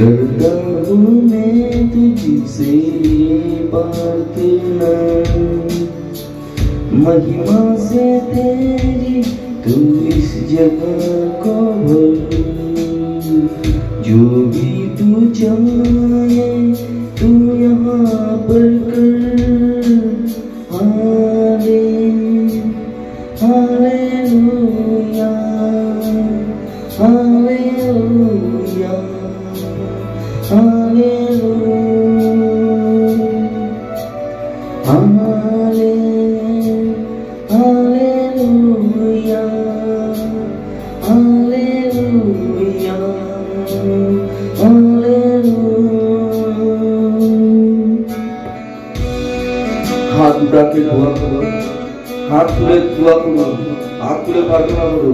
करता हूँ मैं तुझसे प्रार्थना, महिमा से तेरी तू इस जगह को भर, जो भी तू चाहे तू यहाँ पर कर। Hallelujah hallelujah hallelujah hallelujah hallelujah हाथ उठा के दुआ करो, हाथ तुले दुआ करो, हाथ तुले प्रार्थना करो।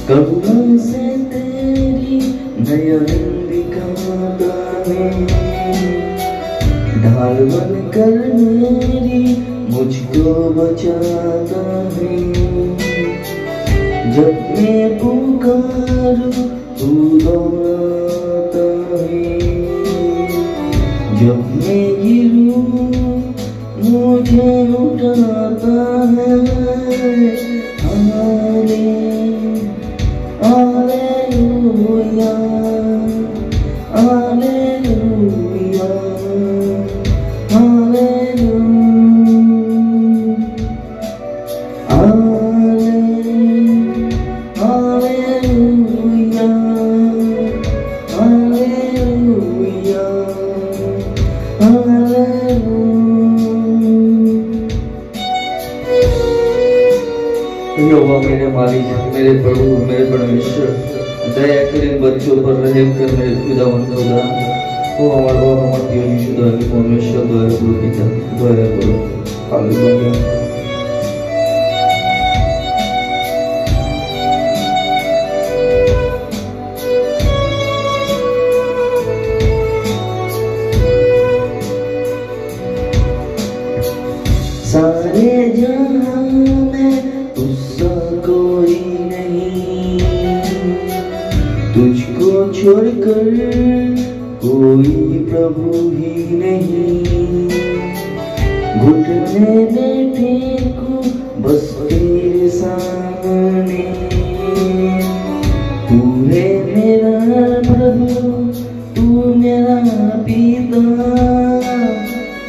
करुणा से तेरी नयन दिखाता है, ढाल बनकर मेरी मुझको बचाता है। जब मैं पुकारूं तू दौड़ाता है, जब मैं गिरूं मुझे उठाता है। Alleluia, Alleluia, Alleluia, Alleluia, Alleluia, Alleluia। यहोवा मेरे मालिक, मेरे प्रभु, मेरे परमेश्वर, दया कर इन बच्चों पर रहम कर मेरे खुदावंद खुदा। ओ हमारे बाप, हमारे प्रिय यीशु, दया करो परमेश्वर, दया करो पिता, दया करो। हालेलुया। सारे जहां में उसका कोई नहीं, तुझको छोड़कर कोई प्रभु ही नहीं। घुटने में टेकूं बस तेरे सामने, तू है मेरा प्रभु, तू मेरा पिता।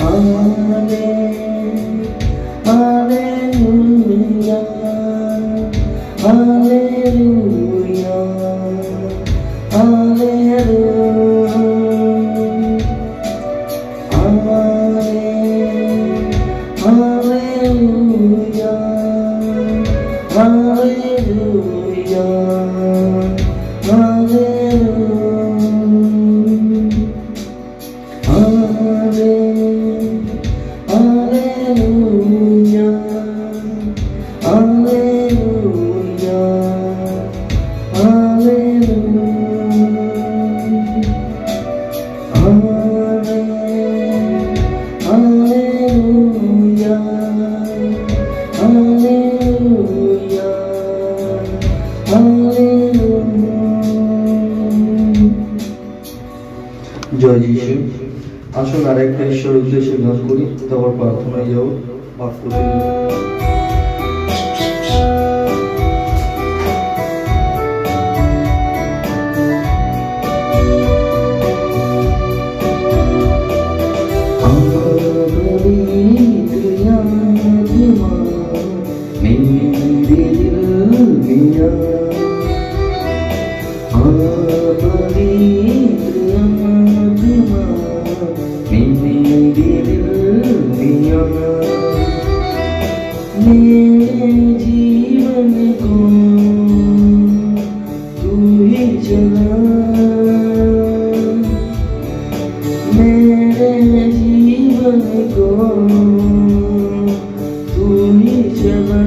Alleluia, Alleluia, Alleluia, Alleluia, জয় যিশু। আসুন আরেকটা ঈশ্বর উদ্দেশ্যে গান করি, তারপর প্রার্থনায় যাও। মাফ করে मेरे जीवन को तू ही चला, मेरे जीवन को तू ही चला।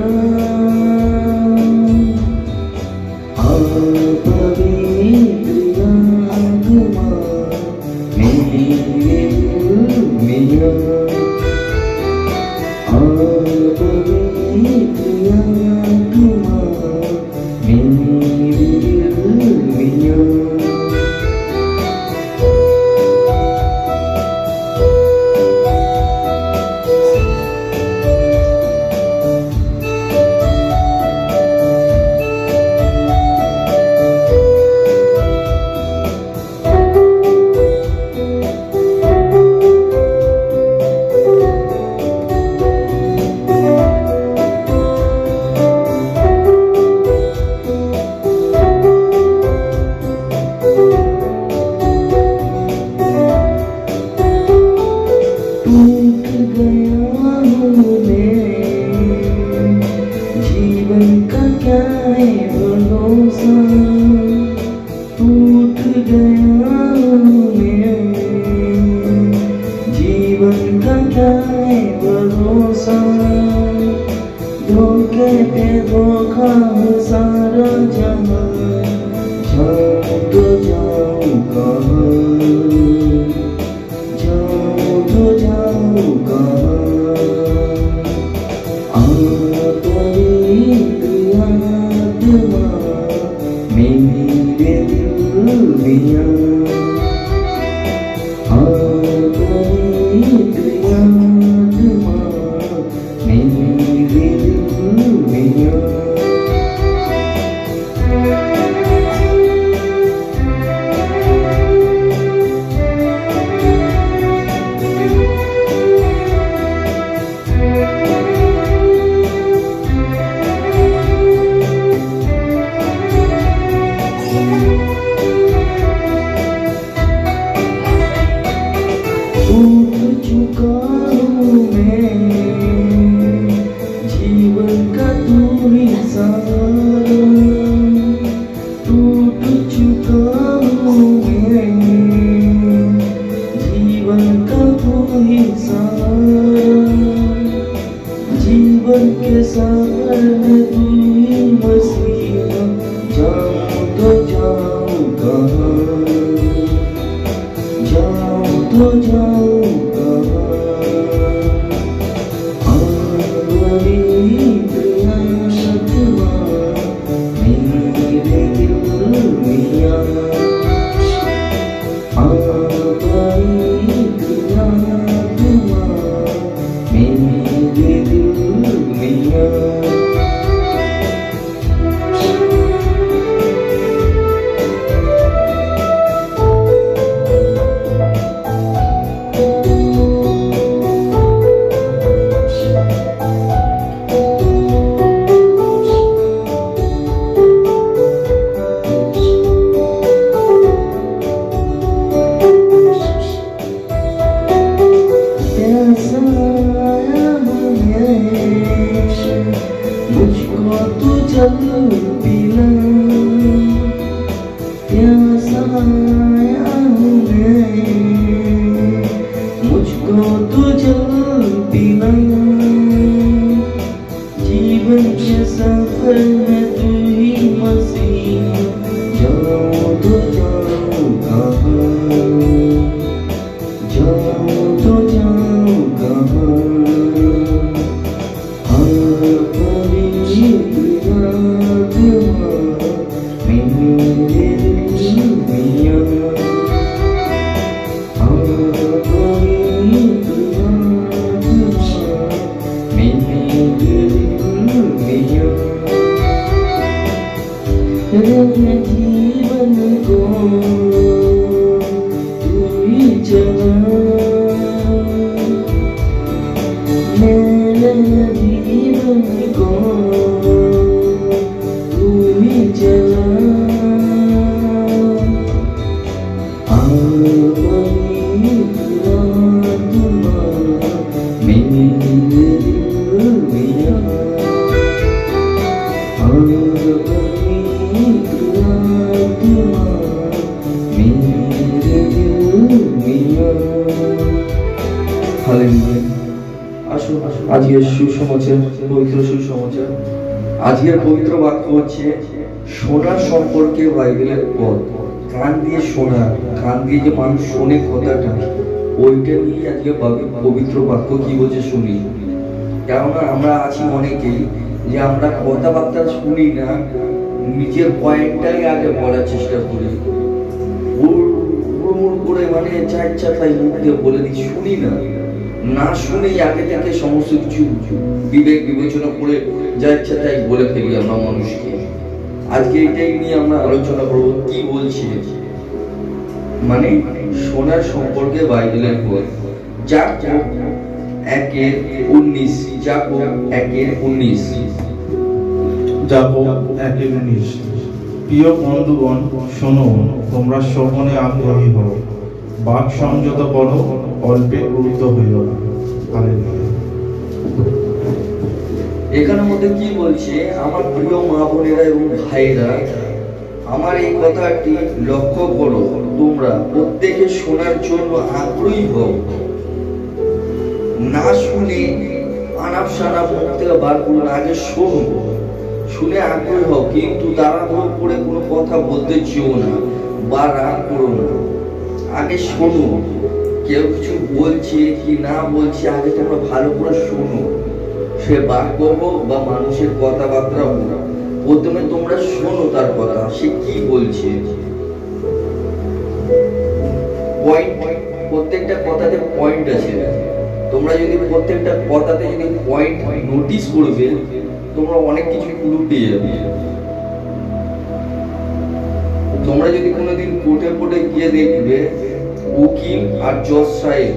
আজকের সুসমাচার, পবিত্র সুসমাচার। আজকের পবিত্র বাক্য হচ্ছে শোনার সম্পর্কে বাইবেলের পথ। কান দিয়ে শোনা, কান দিয়ে যে মানুষ শোনে কথাটা, ওইটা নিয়ে আজকে পবিত্র বাক্য কি বলছে শুনি। কেননা আমরা আছি অনেকেই যে আমরা কথাবার্তা শুনি না, নিজের পয়েন্টটাই আগে বলার চেষ্টা করি, করে মানে যা ইচ্ছা তাই মুখ দিয়ে বলে দিই, শুনি না, না শুনেই আগে থেকে সমস্ত কিছু বিবেক বিবেচনা করে যা ইচ্ছা তাই বলে ফেলি আমরা মানুষকে। আজকে এটাই নিয়ে আমরা আলোচনা করবো, কি বলছি মানে শোনার সম্পর্কে বাইবেলের পর যাকব 1:19, যাকব 1:19। যাকব 1:19। প্রিয় বন্ধুগণ, শোনো, তোমরা শ্রবণে আগ্রহী হও, বাক সংযত করো, অল্পে ক্রুদ্ধ হইও না। হালেলুয়া। এখানের মধ্যে কি বলছে, আমার প্রিয় মা বোনেরা এবং ভাইরা, আমার এই কথাটি লক্ষ্য করো, তোমরা প্রত্যেকে শোনার জন্য আগ্রহী হও, না শুনে আনাপ সানাপ মুখ থেকে বার করুন, আগে শোনো, শুনে আগ্রহী হও, কিন্তু তাড়াহুড়ো করে কোনো কথা বলতে চেও না বা রাগ করো না, আগে শোনো, কেউ কিছু বলছে কি না বলছে আগে তোমরা ভালো করে শোনো, সে বাক্য হোক বা মানুষের কথাবার্তা হোক, প্রথমে তোমরা শোনো তার কথা, সে কি বলছে। পয়েন্ট, প্রত্যেকটা কথাতে পয়েন্ট আছে, তোমরা যদি প্রত্যেকটা কথাতে যদি পয়েন্ট নোটিস করবে, তোমরা অনেক কিছু ক্লু পেয়ে যাবে। তোমরা যদি কোনোদিন কোর্টে গিয়ে দেখবে উকিল আর জজ সাহেব,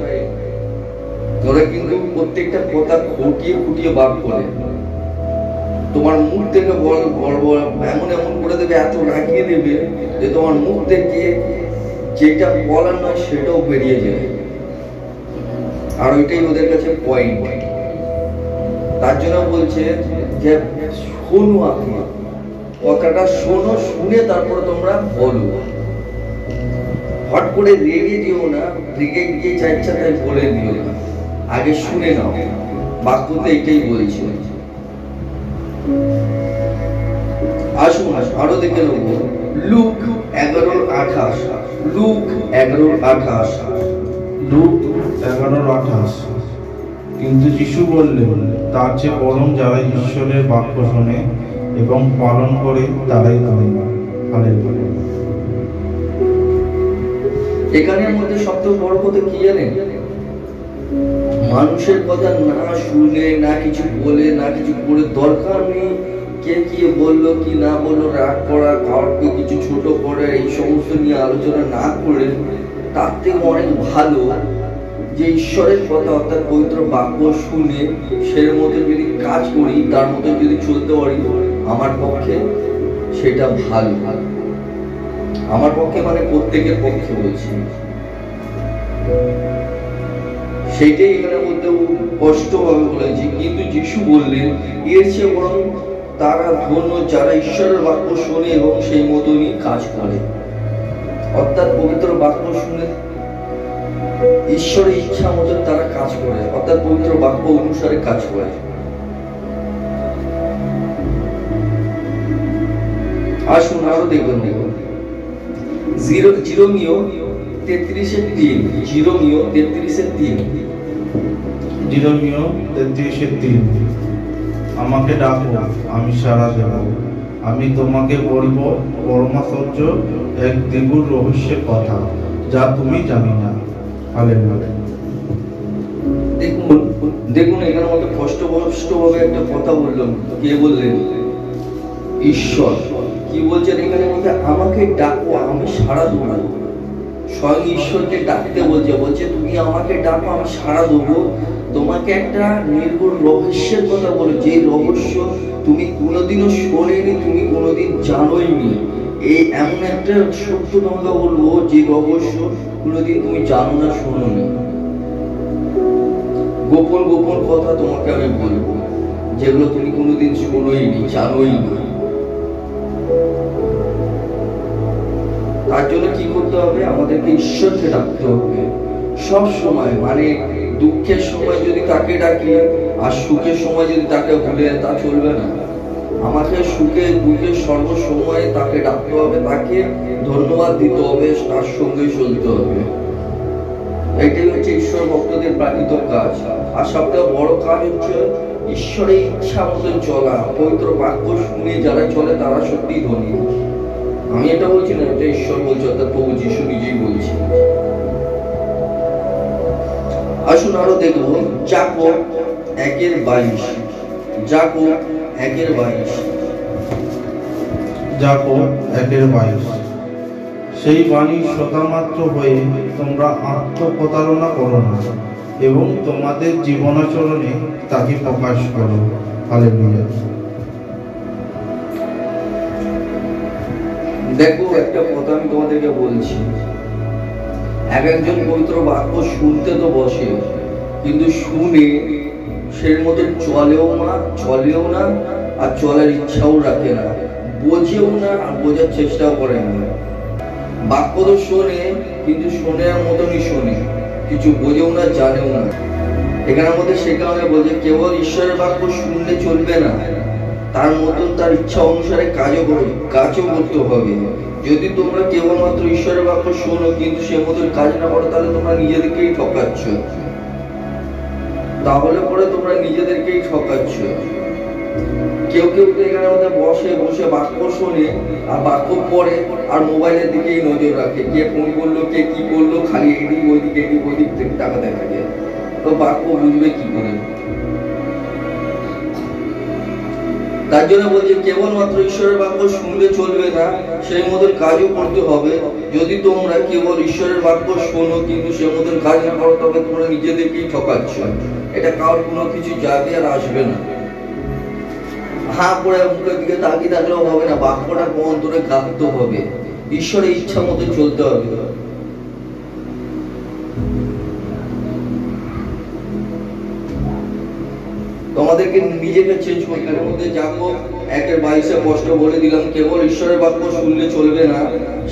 তোরা কিন্তু প্রত্যেকটা কথা খুঁটিয়ে খুঁটিয়ে বার করে, তোমার মুখ থেকে এমন এমন করে দেবে, এত রাখিয়ে দেবে যে তোমার মুখ থেকে যেটা বলার নয় সেটাও বেরিয়ে যাবে, আর ওইটাই ওদের কাছে পয়েন্ট। তার জন্য বলছে যে শোনো, আপনি কথাটা শোনো, শুনে তারপরে তোমরা বলো, হট করে রেগে দিও না, রেগে গিয়ে যা ইচ্ছা তাই বলে দিও না, আগে শুনে নাও। বাক্যতে এটাই বলছে। আসুন আরো দেখে নেব লুক 11:28। লুক 11:28। লুক 11:28। কিন্তু যিশু বললেন, তার চেয়ে বরং যারা ঈশ্বরের বাক্য শোনে এবং পালন করে তারাই ধন্য। হালেলুয়া। এখানের মধ্যে সবচেয়ে বড় কথা কি জানেন, মানুষের কথা না শুনে, না কিছু বলে, না কিছু করে, দরকার নেই কে কি বললো কি না বললো, রাগ করা, কাউকে কিছু ছোট করা, এই সমস্ত নিয়ে আলোচনা না করে, তার থেকে অনেক ভালো যে ঈশ্বরের কথা অর্থাৎ পবিত্র বাক্য শুনে সের মতো যদি কাজ করি, তার মতো যদি চলতে পারি, আমার পক্ষে সেটা ভালো। আমার পক্ষে মানে প্রত্যেকের পক্ষে বলছি, সেইটাই এখানে মধ্যে স্পষ্ট ভাবে বলেছি। কিন্তু যিশু বললেন, এর চেয়ে বরং তারা ধন্য যারা ঈশ্বরের বাক্য শোনে এবং সেই মতনই কাজ করে। অর্থাৎ পবিত্র বাক্য শুনে ঈশ্বরের ইচ্ছা মতন তারা কাজ করে, অর্থাৎ পবিত্র বাক্য অনুসারে কাজ করে। আসুন আরো দেখুন, জিরোমিও 33:3। জিরোমিও 33:3। জিরোমিও 33:3। আমাকে ডাকো, আমি সাড়া দেব, আমি তোমাকে বলবো পরমাশ্চর্য এক দ্বিগুণ রহস্যের কথা, যা তুমি জানি না। হালেলুয়া। দেখুন দেখুন এখানে মধ্যে স্পষ্টভাবে একটা কথা বললাম, কে বললেন? ঈশ্বর। কি বলছেন এখানে মধ্যে? আমাকে ডাকো, আমি সাড়া দেবো। স্বয়ং ঈশ্বরকে ডাকতে বলছে তুমি আমাকে ডাকো, আমি সাড়া দেবো। তোমাকে একটা নির্গুণ রহস্যের কথা বলো, যে রহস্য তুমি কোনোদিনও শোনেনি, তুমি কোনোদিন জানোইনি। এই এমন একটা সত্য তোমাকে বলবো যে রহস্য কোনোদিন তুমি জানো না, শোনোনি। গোপন গোপন কথা তোমাকে আমি বলবো, যেগুলো তুমি কোনোদিন শোনোইনি, জানোইনি। তার জন্য কি করতে হবে? আমাদেরকে ঈশ্বরকে ডাকতে হবে সব সময়। মানে দুঃখের সময় যদি তাকে ডাকি আর সুখের সময় যদি তাকে ভুলে, তা চলবে না। আমাকে সুখে দুঃখে সর্বসময় তাকে ডাকতে হবে, তাকে ধন্যবাদ দিতে হবে, তার সঙ্গে চলতে হবে। এটাই হচ্ছে ঈশ্বর ভক্তদের প্রাকৃত কাজ। আর সবথেকে বড় কাজ হচ্ছে ঈশ্বরের ইচ্ছা মতন চলা, পবিত্র বাক্য শুনে যারা চলে তারা সত্যি ধনী। আমি এটা বলছি না, এটা ঈশ্বর বলছে, অর্থাৎ প্রভু যিশু নিজেই বলছে। আসুন আরো দেখব যাকোব 1:22। যাকোব 1:22। যাকোব 1:22। সেই বাণী শ্রোতামাত্র হয়ে তোমরা আত্মপ্রতারণা করো না এবং তোমাদের জীবনাচরণে তাকে প্রকাশ করো। হালেলুয়া। দেখো, একটা কথা আমি তোমাদেরকে বলছি, একজন পবিত্র বাক্য শুনতে তো বসে, কিন্তু শুনে সেই মতো চলেও না আর চলার ইচ্ছাও রাখে না, বোঝেও না আর বোঝার চেষ্টাও করে না। বাক্য তো শোনে, কিন্তু শোনার মতনই শোনে, কিছু বোঝেও না, জানেও না। এখানের মধ্যে সে কারণে বলছে কেবল ঈশ্বরের বাক্য শুনলে চলবে না, তার মতন তার ইচ্ছা অনুসারে কাজও করতে হবে। যদি তোমরা কেবলমাত্র ঈশ্বরের বাক্য শোনো কিন্তু সে মতন কাজ না করো, তাহলে তোমরা নিজেদেরকেই ঠকাচ্ছ। তাহলে পরে তোমরা নিজেদেরকেই ঠকাচ্ছ। কেউ তো এখানে মধ্যে বসে বাক্য শোনে আর বাক্য পড়ে আর মোবাইলের দিকেই নজর রাখে, কে ফোন করলো, কে কি করলো, খালি এদিক ওইদিক থেকে তাকাতে থাকে। তো বাক্য বুঝবে কি করে? তার জন্য বলছে কেবলমাত্র ঈশ্বরের বাক্য শুনলে চলবে না, সেই মতন কাজও করতে হবে। যদি তোমরা কেবল ঈশ্বরের বাক্য শোনো কিন্তু সে মতন কাজ না করো, তবে তোমরা নিজেদেরকেই ঠকাচ্ছ। এটা কারোর কোনো কিছু যাবে আর আসবে না। হাঁ করে মুখের দিকে তাকিয়ে থাকলেও হবে না, বাক্যটা অন্তরে গাঁথতে হবে, ঈশ্বরের ইচ্ছা মতো চলতে হবে। তোমাদেরকে নিজেকে চেঞ্জ করতে হবে। মধ্যে যাকোব 1:22 কষ্ট বলে দিলাম, কেবল ঈশ্বরের বাক্য শুনলে চলবে না,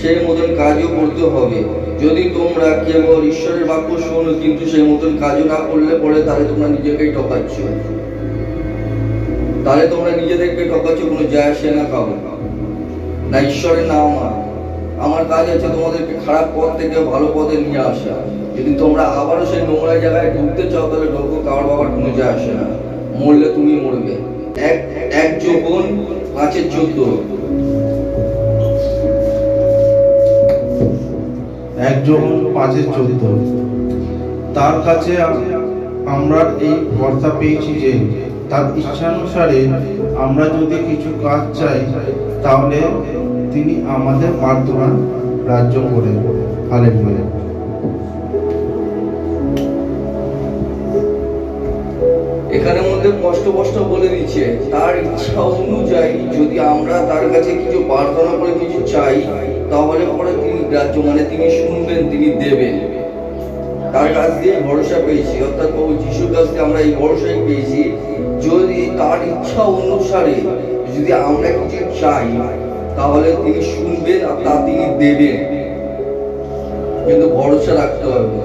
সেই মতন কাজও করতে হবে। যদি তোমরা কেবল ঈশ্বরের বাক্য শোনো কিন্তু সেই মতন কাজও না করলে পরে, তাহলে তোমরা নিজেকেই ঠকাচ্ছ। কোনো যায় আসে না কারো না, ঈশ্বরের নাম আমার কাজ আছে তোমাদেরকে খারাপ পথ থেকে ভালো পথে নিয়ে আসা। যদি তোমরা আবারও সেই নোংরা জায়গায় ঢুকতে চাও, তাহলে ঢোকো, কারোর বাবার কোনো যায় আসে না। মরলে তুমি মরবে। 1 যোহন 5:14। 1 যোহন 5:14। তার কাছে আমরা এই বার্তা পেয়েছি যে তার ইচ্ছানুসারে আমরা যদি কিছু কাজ চাই, তাহলে তিনি আমাদের প্রার্থনা রাজ্য করেন। হালেলুয়া। এখানের মধ্যে স্পষ্ট বলে দিচ্ছে, তার ইচ্ছা অনুযায়ী যদি আমরা তার কাছে কিছু প্রার্থনা করে কিছু চাই, তাহলে পরে তিনি গ্রাহ্য, মানে তিনি শুনবেন, তিনি দেবেন। তার কাছ দিয়ে ভরসা পেয়েছি, অর্থাৎ প্রভু যিশুর কাছ থেকে আমরা এই ভরসাই পেয়েছি। যদি তার ইচ্ছা অনুসারে যদি আমরা কিছু চাই, তাহলে তিনি শুনবেন আর তা তিনি দেবেন, কিন্তু ভরসা রাখতে হবে।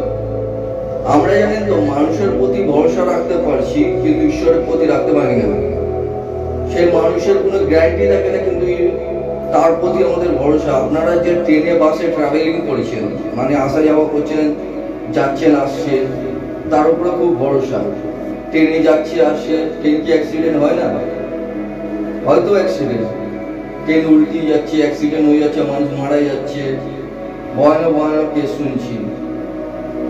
আমরা জানেন তো, মানুষের প্রতি ভরসা রাখতে পারছি কিন্তু ঈশ্বরের প্রতি রাখতে পারি না। সেই মানুষের কোনো গ্যারান্টি থাকে না, কিন্তু তার প্রতি আমাদের ভরসা। আপনারা যে ট্রেনে বাসে ট্রাভেলিং করেছেন, মানে আসা যাওয়া করছেন, যাচ্ছেন আসছেন, তার উপরে খুব ভরসা। ট্রেনে যাচ্ছে আসছে, ট্রেন কি অ্যাক্সিডেন্ট হয় না? হয়তো অ্যাক্সিডেন্ট, ট্রেন উল্টে যাচ্ছে, অ্যাক্সিডেন্ট হয়ে যাচ্ছে, মানুষ মারা যাচ্ছে, ভয়ানক কেস শুনছি।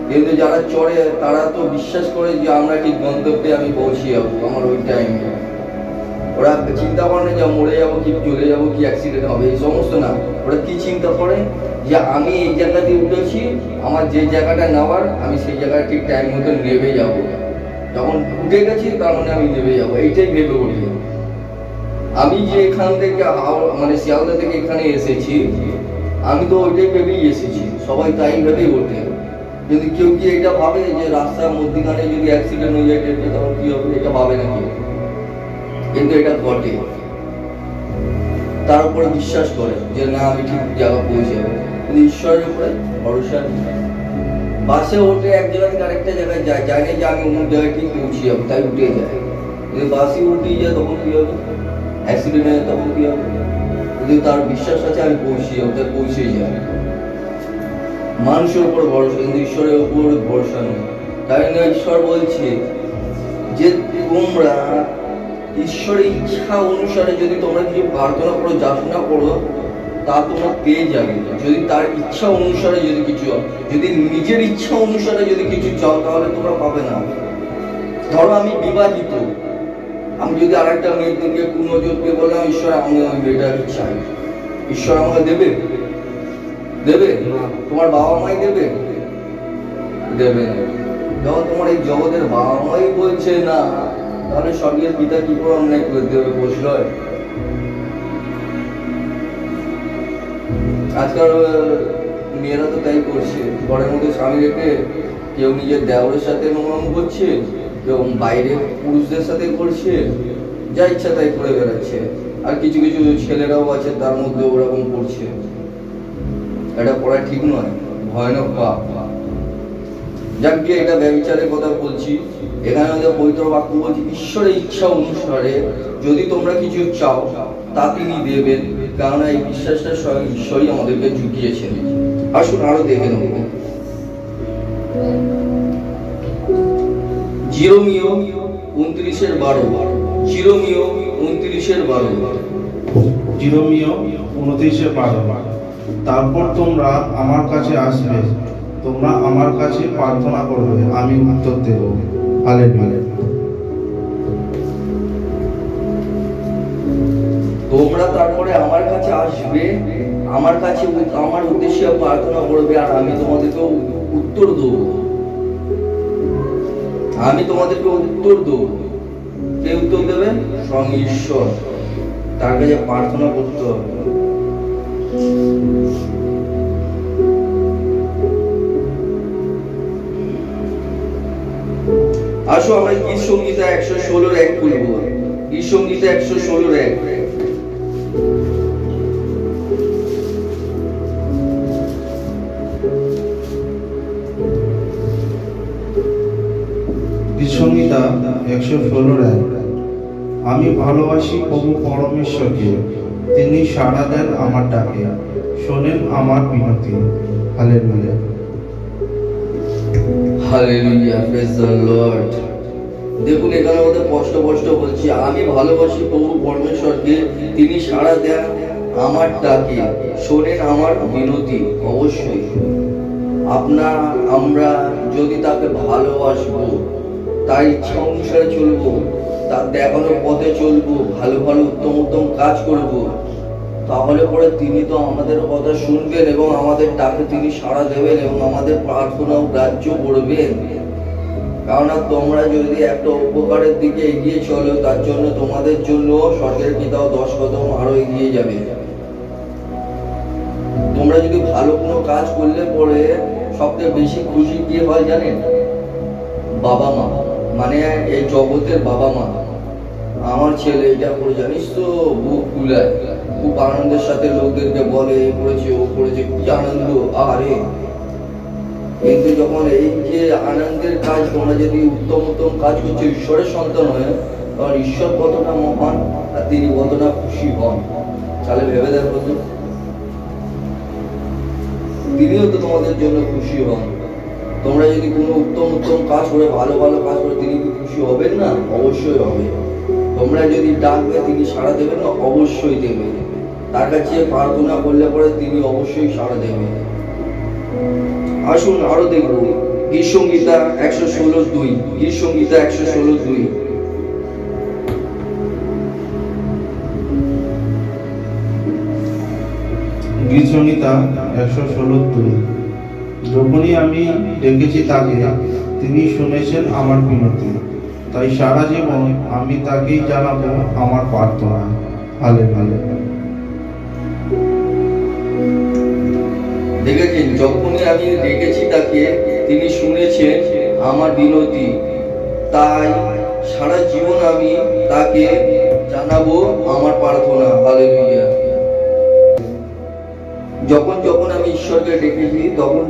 কিন্তু যারা চড়ে তারা তো বিশ্বাস করে যে আমরা ঠিক গন্তব্যে আমি পৌঁছে যাবো আমার ওই টাইমে। ওরা চিন্তা করে না যে মরে যাবো কি চলে যাবো কি অ্যাক্সিডেন্ট হবে, এই সমস্ত না। ওরা কি চিন্তা করে যে আমি এই জায়গা দিয়ে উঠেছি, আমার যে জায়গাটা নেওয়ার আমি সেই জায়গায় ঠিক টাইম মতো নেমে যাবো। যখন উঠে গেছি তার মানে আমি নেমে যাবো, এইটাই ভেবে উঠি। আমি যে এখান থেকে মানে শিয়ালদা থেকে এখানে এসেছি, আমি তো ওইটাই ভেবেই এসেছি, সবাই তাই ভেবেই ওঠে। যদি কেউ কি এটা ভাবে যে রাস্তার মধ্যখানে যদি অ্যাক্সিডেন্ট হয়ে যায় ট্রেনটা, তখন কি হবে, এটা ভাবে না কেউ, কিন্তু এটা ঘটে। তার উপরে বিশ্বাস করে যে না আমি ঠিক জায়গা পৌঁছে যাবো, কিন্তু ঈশ্বরের উপরে ভরসা নেই। বাসে ওঠে এক জায়গা থেকে আরেকটা জায়গায় যায়, জানে যে আমি অমুক জায়গায় ঠিক পৌঁছে যাবো, তাই উঠে যায়। যদি বাসে উঠেই যায় তখন কি হবে, অ্যাক্সিডেন্ট হয়ে যায় তখন কি হবে? যদি তার বিশ্বাস আছে আমি পৌঁছে যাবো, তাই পৌঁছেই যায়। মানুষের উপর ভরসা, কিন্তু ঈশ্বরের উপর ভরসা নেই। তাই না ঈশ্বর বলছে যে তোমরা ঈশ্বরের ইচ্ছা অনুসারে যদি তোমরা কিছু প্রার্থনা করো, যাচনা করো, তা তোমরা পেয়ে যাবে। যদি তার ইচ্ছা অনুসারে যদি কিছু, যদি নিজের ইচ্ছা অনুসারে যদি কিছু চাও, তাহলে তোমরা পাবে না। ধরো আমি বিবাহিত, আমি যদি আর একটা মেয়ের দিকে কুনজর দিয়ে বললাম ঈশ্বর আমি ওই মেয়েটাকে চাই, ঈশ্বর আমাকে দেবে? দেবে? তোমার বাবা মাই দেবে? দেবে না। যখন তোমার এই জগতের বাবা মাই বলছে না, তাহলে স্বর্গের পিতা কি করে অন্যায় করে দেবে? প্রশ্রয়। আজকাল মেয়েরা তো তাই করছে, ঘরের মধ্যে স্বামী রেখে কেউ নিজের দেওরের সাথে নোংরামি করছে, কেউ বাইরে পুরুষদের সাথে করছে, যা ইচ্ছা তাই করে বেড়াচ্ছে। আর কিছু কিছু ছেলেরাও আছে তার মধ্যে ওরকম করছে। এটা করা ঠিক নয়, ভয়ানক পাপ। যাক গিয়ে এটা ব্যভিচারের কথা বলছি। এখানে আমাদের পবিত্র বাক্য বলছি, ঈশ্বরের ইচ্ছা অনুসারে যদি তোমরা কিছু চাও, তা তিনি দেবেন, কারণ এই বিশ্বাসটা স্বয়ং ঈশ্বরই আমাদেরকে ঝুঁকিয়েছেন। আসুন আরো দেখে নেব। জিরোমিও 29:12। জিরোমিও 29:12। জিরোমিও 29:12। তারপর তোমরা আমার কাছে আসবে, তোমরা আমার কাছে প্রার্থনা করবে, আমি উত্তর দেব। হালেলুয়া। তোমরা তারপরে আমার কাছে আসবে, আমার কাছে আমার উদ্দেশ্যে প্রার্থনা করবে, আর আমি তোমাদেরকে উত্তর দেব। আমি তোমাদেরকে উত্তর দেব। কে উত্তর দেবেন? স্বয়ং ঈশ্বর। তার কাছে প্রার্থনা করতে হবে। আসো আমরা গীত সংগীতা 116:1 খুলব। গীত সংগীতা 116:1। গীতসংহিতা 116:1। আমি ভালোবাসি প্রভু পরমেশ্বরকে, তিনি সাড়া দেন আমার ডাকে, শোনেন আমার বিনতি। Hallelujah. Hallelujah, praise the lord. দেখুন এখানে ওদের স্পষ্ট বলছি, আমি ভালোবাসি প্রভু পরমেশ্বরকে, তিনি সাড়া দেন আমার ডাকে, শোনেন আমার বিনতি। অবশ্যই আমরা যদি তাকে ভালোবাসবো, তার ইচ্ছা অনুসারে চলবো, তার দেখানো পথে চলবো, ভালো ভালো উত্তম কাজ করব, তাহলে পরে তিনি তো আমাদের কথা শুনবেন এবং আমাদের ডাকে তিনি সাড়া দেবেন এবং আমাদের প্রার্থনাও গ্রাহ্য করবেন। কারণ তোমরা যদি একটা উপকারের দিকে এগিয়ে চলো, তার জন্য তোমাদের জন্য স্বর্গের পিতাও 10 কদম আরো এগিয়ে যাবে। তোমরা যদি ভালো কোনো কাজ করলে পরে সবচেয়ে বেশি খুশি কি হয় জানেন? বাবা মা, মানে এই জগতের বাবা মা। আমার ছেলে এটা করে, জানিস তো, বুক ফুলায়, খুব আনন্দের সাথে লোকদেরকে বলে এ করেছে ও করেছে, কি আনন্দ। আরে কিন্তু যখন এই যে আনন্দের কাজ তোমরা যদি উত্তম কাজ করছো ঈশ্বরের সন্তান হয়ে, তখন ঈশ্বর কতটা মহান আর তিনি কতটা খুশি হন। তাহলে ভেবে দেখো তো, তিনিও তো তোমাদের জন্য খুশি হন। তোমরা যদি কোনো উত্তম কাজ করে, ভালো কাজ করে, তিনি কি খুশি হবেন না? অবশ্যই হবে। তোমরা যদি ডাকবে, তিনি সাড়া দেবেন না? অবশ্যই দেবেন। তার কাছে প্রার্থনা করলে পরে তিনি অবশ্যই সাড়া দেবেন। আসুন আরো দেখব গীত সংগীতা 116:2। গীত সংগীতা 116:2। গীতসংহিতা 116:2। যখনই আমি ডেকেছি তাকে, তিনি শুনেছেন আমার বিনতি, তাই সারা জীবন আমি তাকেই জানাবো আমার প্রার্থনা। হালেলুয়া। দেখেছেন, যখনই আমি ডেকেছি তাকে, তিনি শুনেছেন আমার বিনতি, তাই সারা জীবন আমি তাকে জানাবো আমার প্রার্থনা। হালেলুয়া। যখন আমি ঈশ্বরকে ডেকেছি,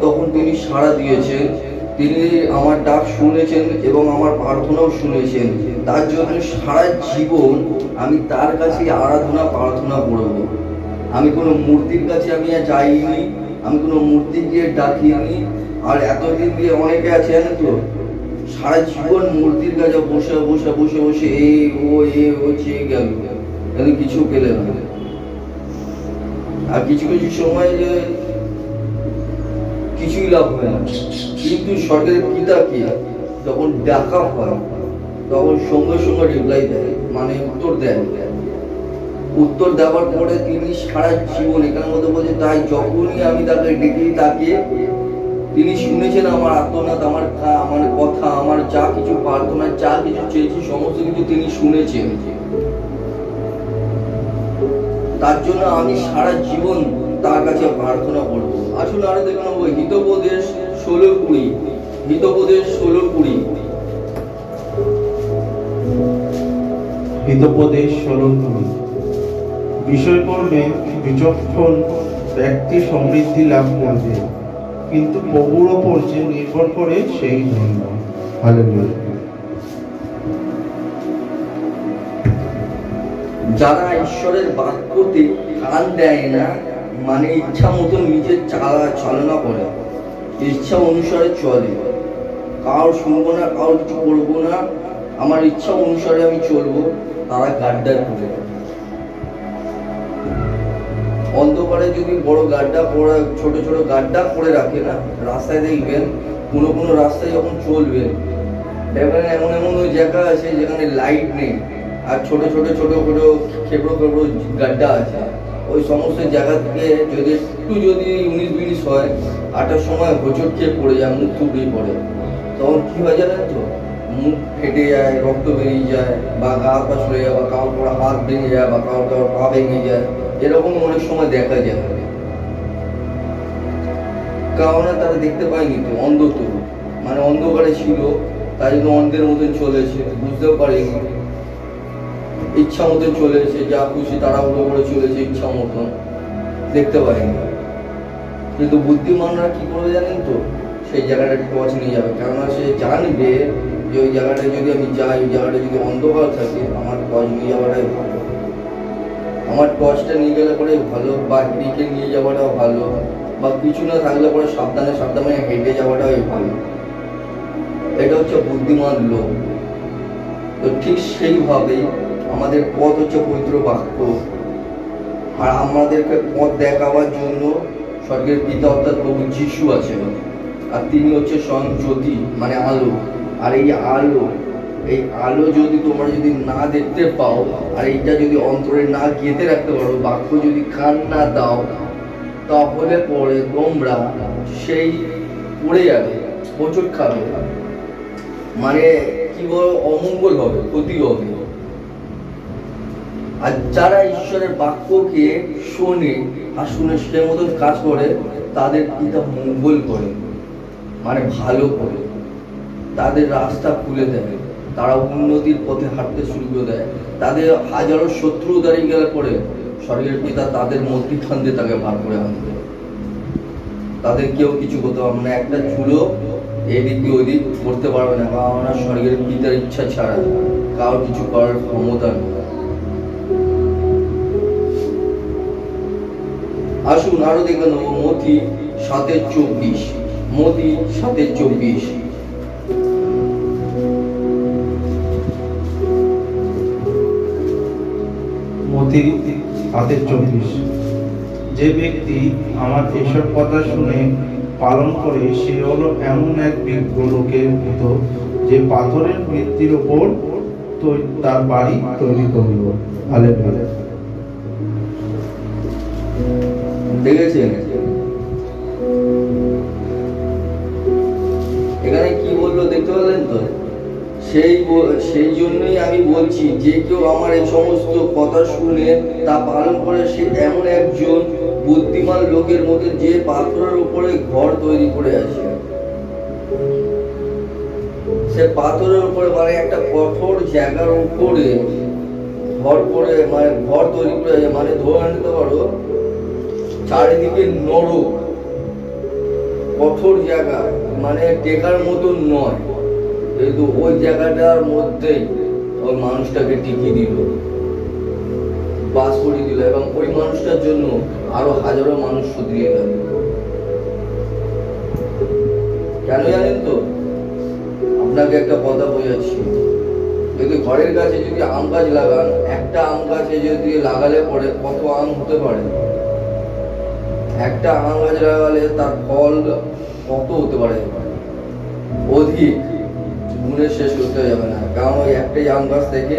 তখন তিনি সাড়া দিয়েছেন, তিনি আমার ডাক শুনেছেন এবং আমার প্রার্থনাও শুনেছেন। তার জন্য সারা জীবন আমি তার কাছে আরাধনা প্রার্থনা করব। আমি কোনো মূর্তির কাছে আমি যাইনি, আমি কোনো মূর্তি গিয়ে ডাকিনি। আর এতদিন দিয়ে অনেকে আছে জানেন তো, সারা জীবন মূর্তির কাছে বসে বসে বসে বসে ও চেয়ে গেল, কিন্তু কিছু পেলে না। আর কিছু কিছু সময় যে কিছুই লাভ হয় না, কিন্তু স্বর্গের পিতাকে যখন ডাকা হয় তখন সঙ্গে সঙ্গে রিপ্লাই দেয়, মানে উত্তর দেয়। উত্তর দেওয়ার পরে তিনি সারা জীবন, এখানে মধ্যে বলছে, তাই যখনই আমি তাকে ডেকে তাকে, তিনি শুনেছেন আমার আর্তনাদ, আমার কথা, আমার যা কিছু প্রার্থনা, যা কিছু চেয়েছি সমস্ত কিছু তিনি শুনেছেন। তার জন্য আমি সারা জীবন তার কাছে প্রার্থনা করব। আসুন আরো দেখে নেবো হিতোপদেশ 16:20। হিতোপদেশ 16:20। হিতোপদেশ 16:20। বিষয় করলে বিচক্ষণ ব্যক্তি সমৃদ্ধি লাভ করবে, কিন্তু প্রভুর ওপর যে নির্ভর করে সেই ধন্য। হালেলুয়া। যারা ঈশ্বরের বাক্যতে কান দেয় না, মানে ইচ্ছা মতন নিজের চালনা করে, ইচ্ছা অনুসারে চলে, কারোর শুনবো না, কারোর কিছু করবো না, আমার ইচ্ছা অনুসারে আমি চলবো, তারা গাড্ডায় পড়ে। অন্ধকারে যদি বড় গাড্ডা পড়া, ছোট ছোট গাড্ডা করে রাখে না, রাস্তায় দেখবেন কোনো রাস্তায় যখন চলবেন দেখবেন এমন এমন ওই জায়গা আছে যেখানে লাইট নেই, আর ছোট ছোট খেবড়ো গাড্ডা আছে। ওই সমস্ত জায়গা থেকে যদি একটু 19-20 হয়, 8টার সময় হোঁচট খেয়ে পড়ে যায়, মুখ থুবড়ে পড়ে, তখন কি হয় জানেন তো? মুখ ফেটে যায়, রক্ত বেরিয়ে যায়, বা গা পা ছুড়ে যায়, বা কারোর হাত ভেঙে যায়, বা কারোর পা ভেঙে যায়। এরকম অনেক সময় দেখা যায়, কারণ তারা দেখতে পায়নি তো, অন্ধ তো, মানে অন্ধকারে ছিল, তাই জন্য অন্ধের মতন চলেছে, বুঝতেও পারেনি, ইচ্ছা মতন চলেছে, যা খুশি তাড়াহুড়ো করে চলেছে, ইচ্ছা মতন, দেখতে পায়নি। কিন্তু বুদ্ধিমানরা কি করবে জানেন তো? সেই জায়গাটা টর্চ নিয়ে যাবে, কেননা সে জানবে যে ওই জায়গাটায় যদি আমি যাই, ওই জায়গাটা যদি অন্ধকার থাকে, আমার টর্চ নিয়ে যাওয়াটাই ভালো, আমার টর্চটা নিয়ে গেলে পরে ভালো, বা দিকে নিয়ে যাওয়াটাও ভালো, বা কিছু না থাকলে পরে সাবধানে হেঁটে যাওয়াটাই ভালো। এটা হচ্ছে বুদ্ধিমান লোক। তো ঠিক সেইভাবেই আমাদের পথ হচ্ছে পবিত্র বাক্য, আর আমাদেরকে পথ দেখাবার জন্য স্বর্গের পিতা অর্থাৎ প্রভু যিশু আছেন, আর তিনি হচ্ছে স্বয়ং জ্যোতি, মানে আলো। আর এই আলো যদি তোমরা যদি না দেখতে পাও, আর এইটা যদি অন্তরে না গেঁথে রাখতে পারো, বাক্য যদি কান না দাও, তাহলে পরে তোমরা সেই পড়ে যাবে, হোঁচট খাবে, মানে কি বল, অমঙ্গল হবে, ক্ষতি হবে। আর যারা ঈশ্বরের বাক্যকে শোনে আর শুনে সে মতন কাজ করে, তাদের পিতা মঙ্গল করে, মানে ভালো করে, তাদের রাস্তা খুলে দেয়, তারা উন্নতির পথে হাঁটতে শুরু করে দেয়। তাদের হাজারো শত্রু দাঁড়িয়ে গেলে পরে স্বর্গের পিতা তাদের মধ্যখান দিয়ে তাকে ভার করে আনবে, তাদের কেউ কিছু করতে পারবে না, একটা চুলো এদিক ওইদিক করতে পারবে না, কারণ স্বর্গের পিতার ইচ্ছা ছাড়া কারোর কিছু করার ক্ষমতা নেই। আসুন আরো দেখে নেবো মথি 7:24। মথি 7:24। মথি 7:24। যে ব্যক্তি আমার এসব কথা শুনে পালন করে, সে হলো এমন এক বিজ্ঞ লোকের মতো, যে পাথরের ভিত্তির উপর তার বাড়ি তৈরি করল। হালেলুয়া। দেখেছেন এখানে কি বললো, দেখতে পেলেন তো? সেই জন্যই আমি বলছি, যে কেউ আমার এই সমস্ত কথা শুনে তা পালন করে, সে এমন একজন বুদ্ধিমান লোকের মতো, যে পাথরের উপরে ঘর তৈরি করে আছে। সে পাথরের উপরে, মানে একটা কঠোর জায়গার উপরে ঘর করে, মানে ঘর তৈরি করে আছে, মানে ধরে নিতে পারো চারিদিকে নরক, কঠোর জায়গা, মানে টেকার মতন নয়, কিন্তু ওই জায়গাটার মধ্যেই ওই মানুষটাকে টিকিয়ে দিল, বাস করে দিল, এবং ওই মানুষটার জন্য আরো হাজারো মানুষ শুধরিয়ে গেল। কেন জানেন তো? আপনাকে একটা কথা বোঝাচ্ছি, যদি ঘরের কাছে যদি আম গাছ লাগান, একটা আম গাছে যদি লাগালে পরে কত আম হতে পারে? একটা আম গাছ লাগালে তার ফল কত হতে পারে? অধিক, গুণে শেষ করতে যাবে না, কারণ ওই একটাই আম গাছ থেকে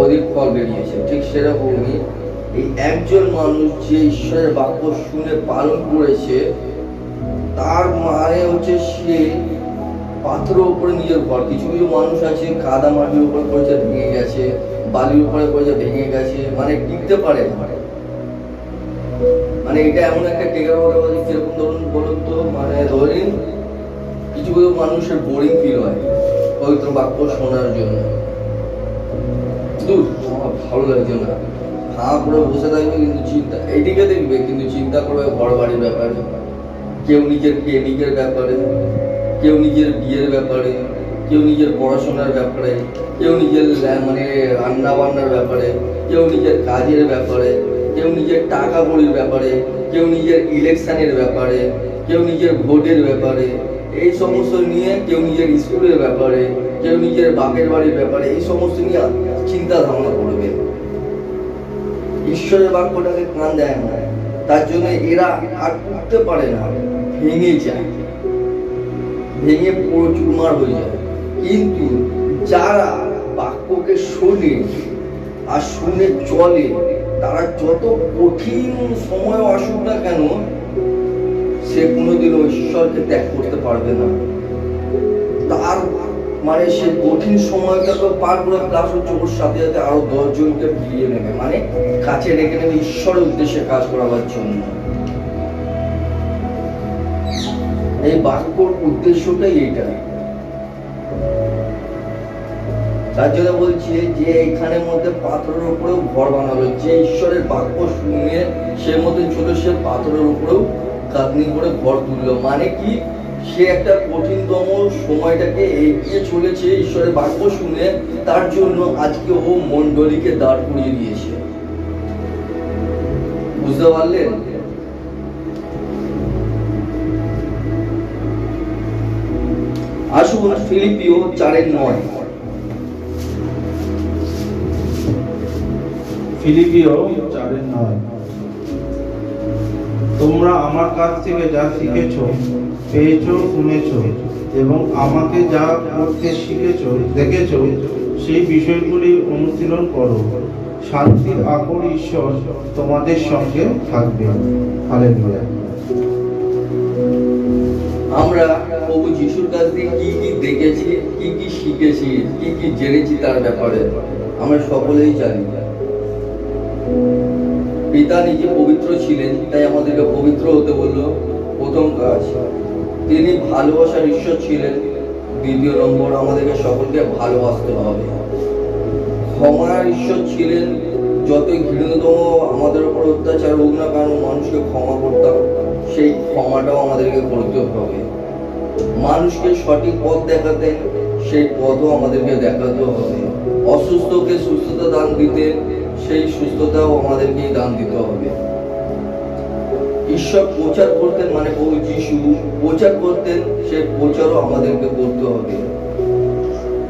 অধিক ফল বেরিয়েছে। ঠিক সেরকমই এই একজন মানুষ যে ঈশ্বরের বাক্য শুনে পালন করেছে, তার মানে হচ্ছে সে পাথরের উপরে নিজের ঘর। কিছু কিছু মানুষ আছে কাদা মাটির উপরে করেছে ভেঙে গেছে, বালির উপরে করেছে ভেঙে গেছে, মানে টিকতে পারে না। মানে এটা এমন একটা টেকার কথা বলছি, কিরকম ধরুন বলুন তো, মানে ধরেন কিছু কিছু মানুষের বোরিং ফিল হয় পবিত্র বাক্য শোনার জন্য, আমার ভালো লাগছে না, হাঁ করে বসে থাকবে কিন্তু চিন্তা এইদিকে দেখবে, কিন্তু চিন্তা করবে ঘর বাড়ির ব্যাপারে, কেউ নিজের প্রেমিকের ব্যাপারে, কেউ নিজের বিয়ের ব্যাপারে, কেউ নিজের পড়াশোনার ব্যাপারে, কেউ নিজের মানে রান্না বান্নার ব্যাপারে, কেউ নিজের কাজের ব্যাপারে, কেউ নিজের টাকা কড়ির ব্যাপারে, কেউ নিজের ইলেকশনের ব্যাপারে, কেউ নিজের ভোটের ব্যাপারে, এই সমস্ত নিয়ে, কেউ নিজের স্কুলের ব্যাপারে, কেউ নিজের বাপের বাড়ির ব্যাপারে, এই সমস্ত নিয়ে চিন্তা ধারণা করবে। ঈশ্বরের বাক্যটাকে কান দেয় না, তার জন্য এরা আর উঠতে পারে না, ভেঙে যায়, ভেঙে পুরো চুরমার হয়ে যায়। কিন্তু যারা বাক্যকে শোনে আর শুনে চলে, তারা যত কঠিন সময় আসুক না কেন, সে কোনোদিনও ঈশ্বরকে ত্যাগ করতে পারবে না। তার মানে সে কঠিন সময়টাকে পার করে প্লাস হচ্ছে ওর সাথে সাথে আরো 10 জনকে ফিরিয়ে নেবে, মানে কাছে রেখে নেবে ঈশ্বরের উদ্দেশ্যে কাজ করাবার জন্য। এই বাক্যর উদ্দেশ্যটাই এইটা। তার জন্য বলছি যে এখানের মধ্যে পাথরের উপরেও ঘর বানালো, যে ঈশ্বরের বাক্য শুনে সে মতো ছোট, সে পাথরের উপরেও গাঁথনি করে ঘর তুললো। মানে কি, সে একটা কঠিনতম সময়টাকে এগিয়ে চলেছে ঈশ্বরের বাক্য শুনে, তার জন্য আজকে ও মণ্ডলীকে দাঁড় করিয়ে দিয়েছে। বুঝতে পারলেন? আসুন ফিলিপিও 4:9। ফিলিপিও 4:9। তোমরা আমার কাছ থেকে যা শিখেছ, পেয়েছ, শুনেছ এবং আমাকে যা করতে শিখেছ, দেখেছ, সেই বিষয়গুলি অনুশীলন করো। শান্তির আকর ঈশ্বর তোমাদের সঙ্গে থাকবে। হালেলুয়া। আমরা প্রভু যিশুর কাছ থেকে কি কি দেখেছি, কি কি শিখেছি, কি কি জেনেছি তার ব্যাপারে আমরা সকলেই জানি। পিতা নিজে পবিত্র ছিলেন, তাই আমাদেরকে পবিত্র হতে বললো, প্রথম কাজ। তিনি ভালোবাসার ঈশ্বর ছিলেন, দ্বিতীয় নম্বর আমাদেরকে সকলকে ভালোবাসতে হবে। ক্ষমার ঈশ্বর ছিলেন, যতই ঘৃণতম আমাদের উপর অত্যাচার হোক না কেন, মানুষকে ক্ষমা করতাম, সেই ক্ষমাটাও আমাদেরকে করতে হবে। মানুষকে সঠিক পথ দেখাতেন, সেই পথও আমাদেরকে দেখাতে হবে। অসুস্থকে সুস্থতা দান দিতেন, সেই সুস্থতাও আমাদেরকেই দান দিতে হবে। ঈশ্বর প্রচার করতেন, মানে প্রভু যিশু প্রচার করতেন, সেই প্রচারও আমাদেরকে করতে হবে।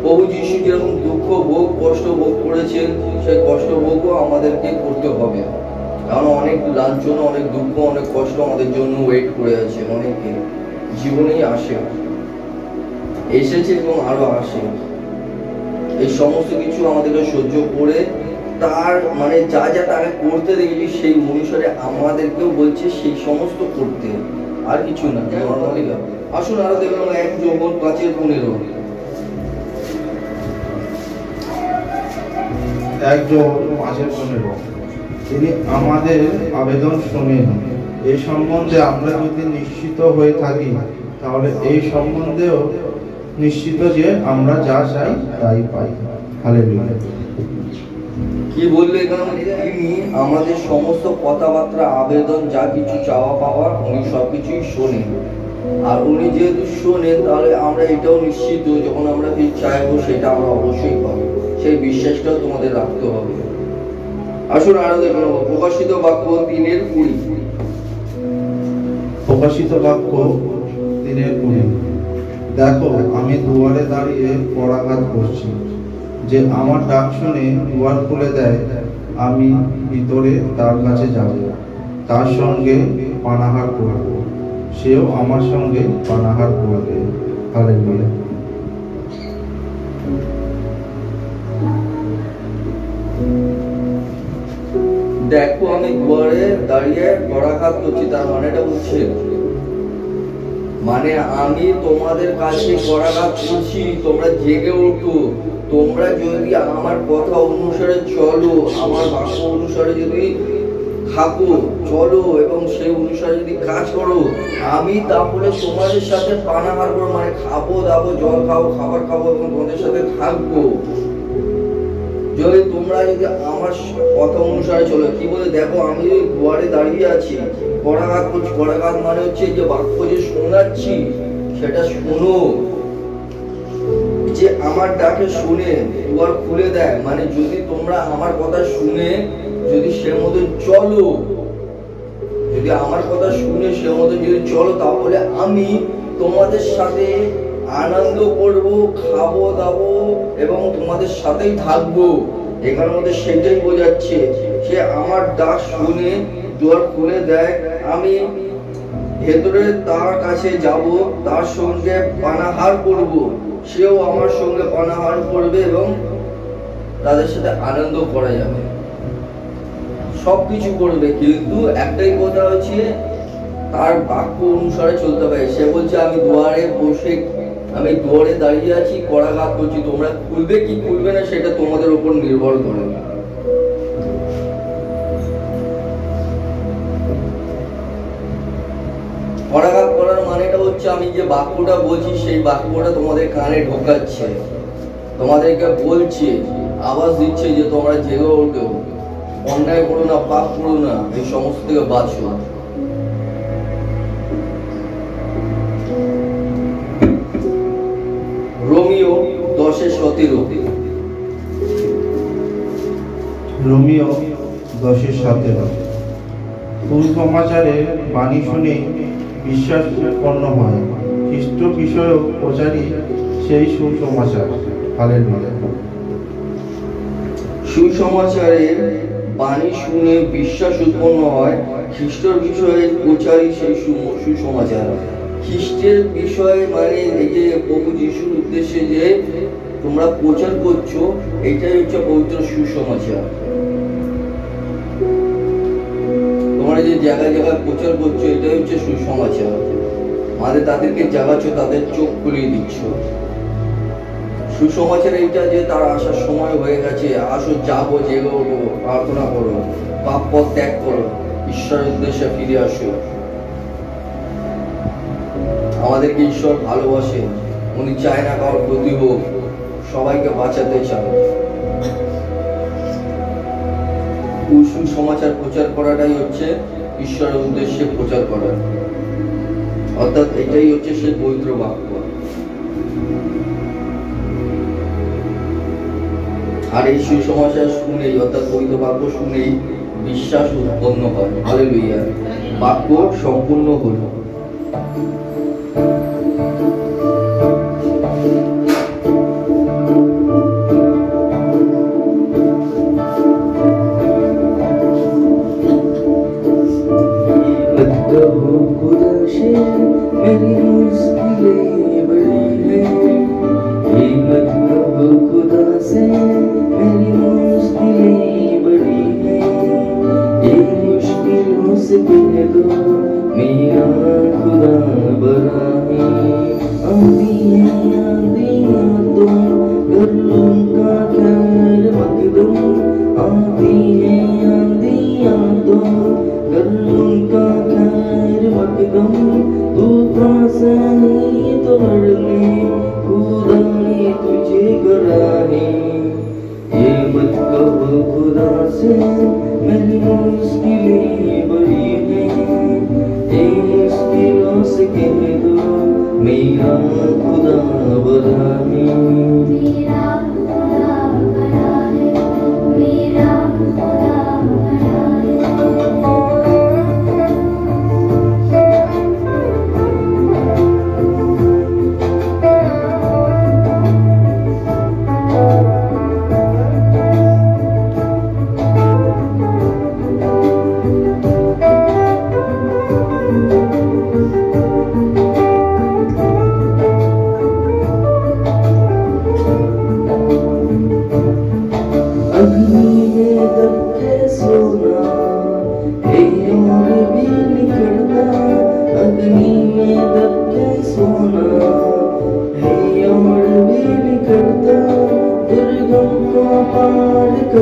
প্রভু যিশু যেরকম দুঃখ ভোগ, কষ্ট ভোগ করেছেন, সেই কষ্ট ভোগও আমাদেরকে করতে হবে। কারণ অনেক লাঞ্ছনা, অনেক দুঃখ, অনেক কষ্ট আমাদের জন্য ওয়েট করে আছে, অনেকে জীবনেই আসে, এসেছে এবং আরো আসে। এই সমস্ত কিছু আমাদেরকে সহ্য করে, তার মানে যা যা তাকে করতে দেখেছি সেই অনুসারে আমাদেরকেও বলছে সেই সমস্ত করতে, আর কিছু না। আসুন আরো দেখলাম 1 যোহন 5:15। 1 যোহন 5:15। তিনি আমাদের আবেদন শোনেন। এই সম্বন্ধে আমরা যদি নিশ্চিত হয়ে থাকি, তাহলে এই সম্বন্ধেও নিশ্চিত যে আমরা যা চাই তাই পাই। হালেলুয়া। কি বললে এখানে? তিনি আমাদের সমস্ত কথাবার্তা, আবেদন, যা কিছু চাওয়া পাওয়া, উনি সবকিছুই শোনেন। আর উনি যেহেতু শোনেন, তাহলে আমরা এটাও নিশ্চিত যখন আমরা কি চাইবো সেটা আমরা অবশ্যই পাবো। সেই বিশ্বাসটাও তোমাদের রাখতে হবে। আসুন আরো দেখুন প্রকাশিত বাক্য 3:20। প্রকাশিত বাক্য 3:20। দেখো আমি দুয়ারে দাঁড়িয়ে পরাঘাত করছি, যে আমার ডাক শুনে দুয়ার খুলে দেয় আমি ভিতরে তার কাছে যাব, তার সঙ্গে পানাহার করব, সেও আমার সঙ্গে পানাহার করবে। হালেলুয়া। দেখো আমি দুয়ারে দাঁড়িয়ে পরাঘাত করছি, তার মানেটা বুঝছে, মানে আমি তোমাদের কাছে পরাঘাত করছি, তোমরা জেগে ওঠো। তোমরা যদি আমার কথা অনুসারে চলো, আমার বাক্য অনুসারে যদি থাকো, চলো এবং সেই অনুসারে যদি কাজ করো, আমি তাহলে তোমাদের সাথে পানাহার করবো, মানে খাবো দাবো, জল খাবো, খাবার খাবো এবং তোমাদের সাথে থাকবো। যদি তোমরা যদি আমার কথা অনুসারে চলো, কি বলে, দেখো আমি দুয়ারে দাঁড়িয়ে আছি, পরাঘাত করছি। পরাঘাত মানে হচ্ছে যে বাক্য যে শোনাচ্ছি সেটা শোনো, যে আমার ডাকে শুনে দুয়ার খুলে দেয়, মানে যদি তোমরা আমার কথা শুনে যদি সে মতো চলো, যদি আমার কথা শুনে সে মতো যদি চলো, তাহলে আমি তোমাদের সাথে আনন্দ করব, খাবো দাবো এবং তোমাদের সাথেই থাকবো। এখানের মধ্যে সেটাই বোঝাচ্ছে, সে আমার ডাক শুনে দুয়ার খুলে দেয়, আমি ভেতরে তার কাছে যাব, তার সঙ্গে পানাহার করব, সেও আমার সঙ্গে পানাহার করবে এবং তাদের সাথে আনন্দ করা যাবে, সবকিছু করবে। কিন্তু একটাই কথা হচ্ছে তার বাক্য অনুসারে চলতে হবে। সে বলছে আমি দুয়ারে বসে, আমি দুয়ারে দাঁড়িয়ে আছি, পরাঘাত করছি, তোমরা খুলবে কি খুলবে না সেটা তোমাদের উপর নির্ভর করে। পরাঘাত করার মানেটা হচ্ছে আমি যে বাক্যটা বলছি সেই বাক্যটা তোমাদের কানে ঢোকাচ্ছে, তোমাদেরকে বলছে, আওয়াজ দিচ্ছে যে তোমরা জেগে ওঠো, অন্যায় করো না, পাপ করো না, এই সমস্ত থেকে বাঁচো। রোমিও 10:17। রোমিও 10:17। সুসমাচারের বাণী শুনে বিশ্বাস উৎপন্ন হয়, খ্রিস্ট বিষয়ক প্রচারই সেই সুসমাচার। হালেলুয়া। সুসমাচারের বাণী শুনে বিশ্বাস উৎপন্ন হয়, খ্রিস্টের বিষয়ে প্রচারই সেই সুসমাচার। খ্রিস্টের বিষয়ে মানে এই যে প্রভু যিশুর উদ্দেশ্যে যে তোমরা প্রচার করছো, এটাই হচ্ছে পবিত্র সুসমাচার। তোমরা যে জায়গায় জায়গায় প্রচার করছো, এটাই হচ্ছে সুসমাচার। মানে তাদেরকে জাগাচ্ছ, তাদের চোখ খুলিয়ে দিচ্ছ। সুসমাচার এইটা যে তার আসার সময় হয়ে গেছে, আসো, যাবো, জেগে ওঠো, প্রার্থনা করো, পাপ পথ ত্যাগ করো, ঈশ্বরের উদ্দেশ্যে ফিরে আসো। আমাদেরকে ঈশ্বর ভালোবাসে, উনি চায় না কারোর ক্ষতি হোক, সবাইকে বাঁচাতে চান। সুসমাচার প্রচার করাটাই হচ্ছে ঈশ্বরের উদ্দেশ্যে প্রচার করা, অর্থাৎ এটাই হচ্ছে সেই পবিত্র বাক্য। আর এই সুসমাচার শুনেই, অর্থাৎ পবিত্র বাক্য শুনেই বিশ্বাস উৎপন্ন হয়। হালেলুয়া। বাক্য সম্পূর্ণ হলো।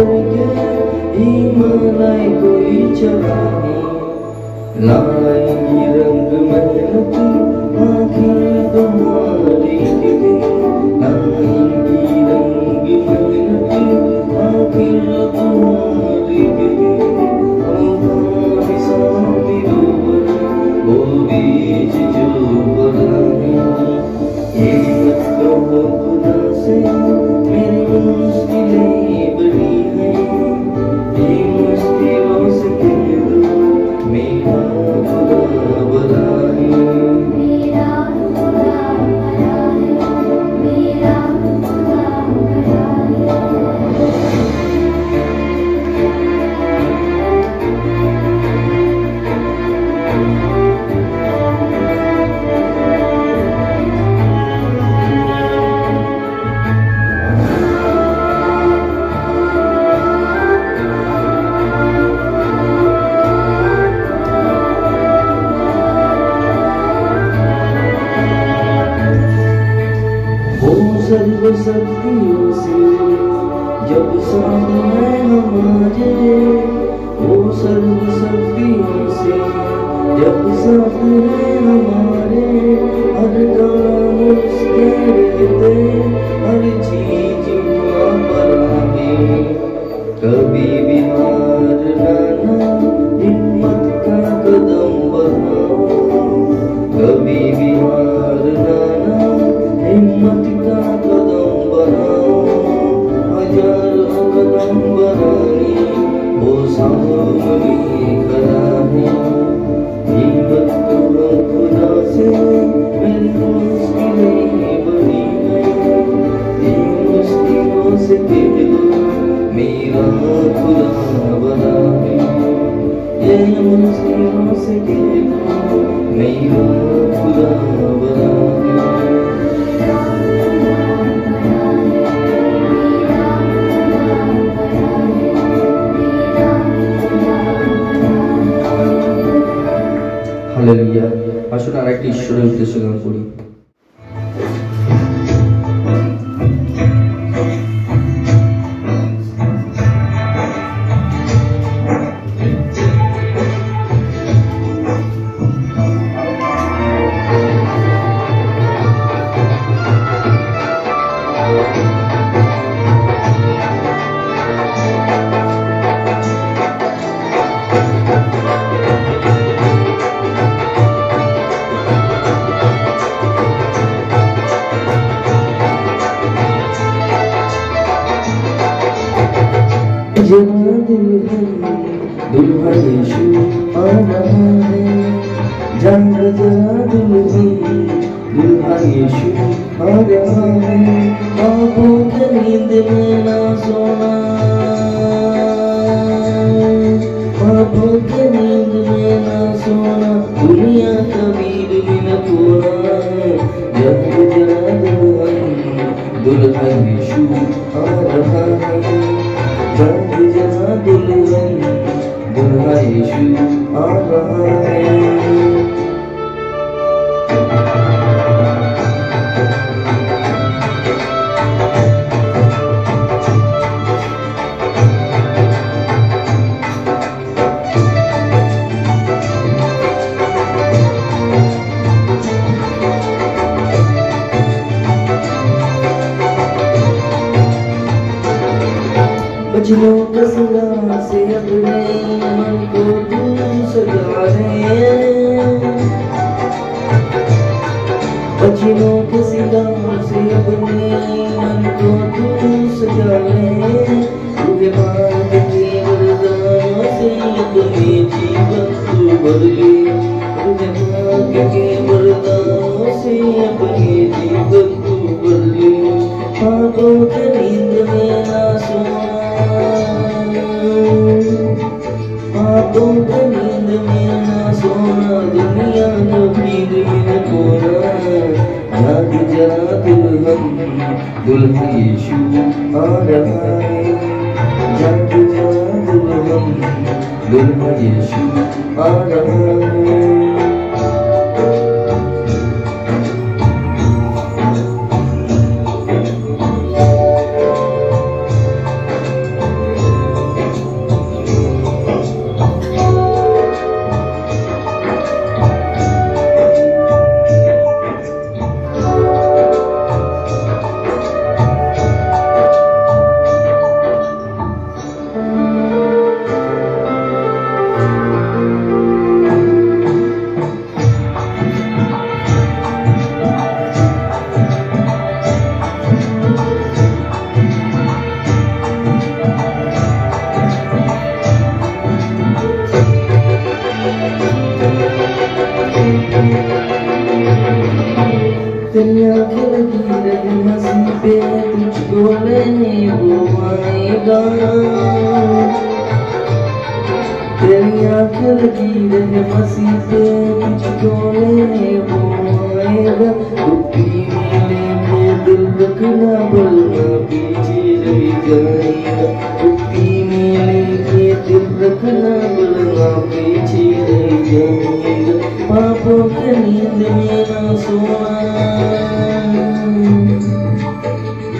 करके हिमालय कोई चढ़ाने लाएंगी रंग मेहनत आखिर तुम्हारी के दिन लाएंगी रंग मेहनत आखिर तुम्हारी के दिन हमारी साथी रोवर वो बीच जो बनाए ये मत कहो खुदा से मेरी मुश्किलें बड़ी हैं ये मुश्किलों से कह दो मेरा खुदा बड़ा है मेरा खुदा बड़ा है मेरा खुदा बड़ा है। सर्वशक्तियों से जब साथ है हमारे वो सर्वशक्तियों से जब साथ है हमारे हर काम उसके रहते हर चीज पर आए कभी भी हार ना हिम्मत का कदम बढ़ाओ कभी भी हार ना हिम्मत का कदम बढ़ाओ हजारों कदम बढ़ाने वो सामने खड़ा है हिम्मत करो खुदा से मेरी मुश्किलें बड़ी हैं ये मुश्किलों से कह दो मेरा खुदा बड़ा है ये मुश्किलों से कह दो मेरा खुदा बड़ा है। হালেলুয়া। আসুন আরেকটি ঈশ্বরের উদ্দেশ্যে গান করি। दुल्हा यीशु आ रहा है जान जरा दुल्हा यीशु आ रहा है बाबों के नींद में ना सोना बाबों के नींद में ना सोना दुनिया का वीर भी न खोना जान जरा दुल्हा यीशु आ रहा है जग जहाँ दुल्हन दुल्हा यीशु आ रहा है। बचनों का सिला से अपने मन को तू सजा रहे बचनों के सिला से अपने मन को तू सजा रहे तुझे बांध के वरदानों से अपने जीवन तू भर ले तुझे बांध के वरदानों से अपने जीवन तू भर ले आंखों के नींद में ना सोना आंखों के नींद में ना सोना दुनिया का भीड़ में न खोना जाग जरा दुल्हन दुल्हा यीशु आ रहा है जाग जरा दुल्हन दुल्हा यीशु आ रहा है। जाएगा। तेरी आंखें लगी रहे मसीह पे, तुझको लेने वो आएगा। कुप्पी में लेके दिल रखना, वरना पीछे रह जाएगा। कुप्पी में लेके दिल रखना, वरना पीछे रह जाएगा। पापों के नींद में ना सोना,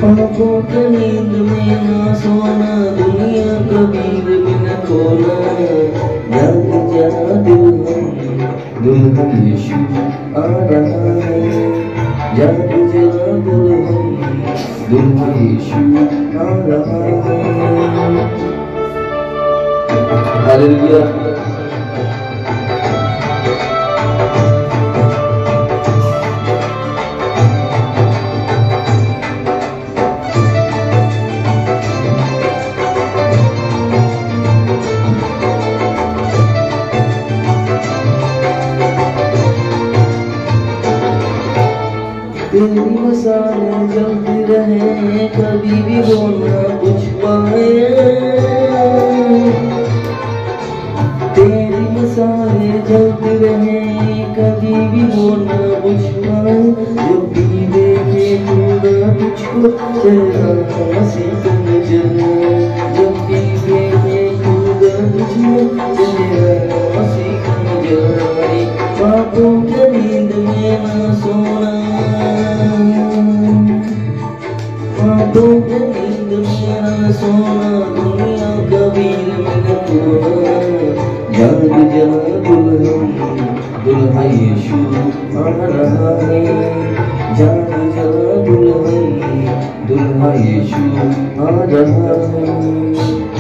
पापों के नींद में ना सोना, दुनिया कबीर में न खोना। जाग जा दिल हम, दुल्हन यीशु आ रहा है। जाग जा दिल हम, दुल्हन यीशु आ रहा है। हालेलुया। तेरी मसाले जलती रहे, कभी भी वो ना बुझ पाए। तेरी मसाले जलती रहे, कभी भी वो ना बुझ पाए। जब भी देखे खुदा तुझको, चेहरा मसीह का नजर। जब भी देखे खुदा तुझको, चेहरा मसीह का नजर। पापों के नींद में ना सोना, पापों के नींद में ना सोना, दुनिया कबीर में न खोना। जाग जा दुल्हन, दुल्हा यीशु आ रहा है। जाग जा दुल्हन, दुल्हा यीशु आ रहा है।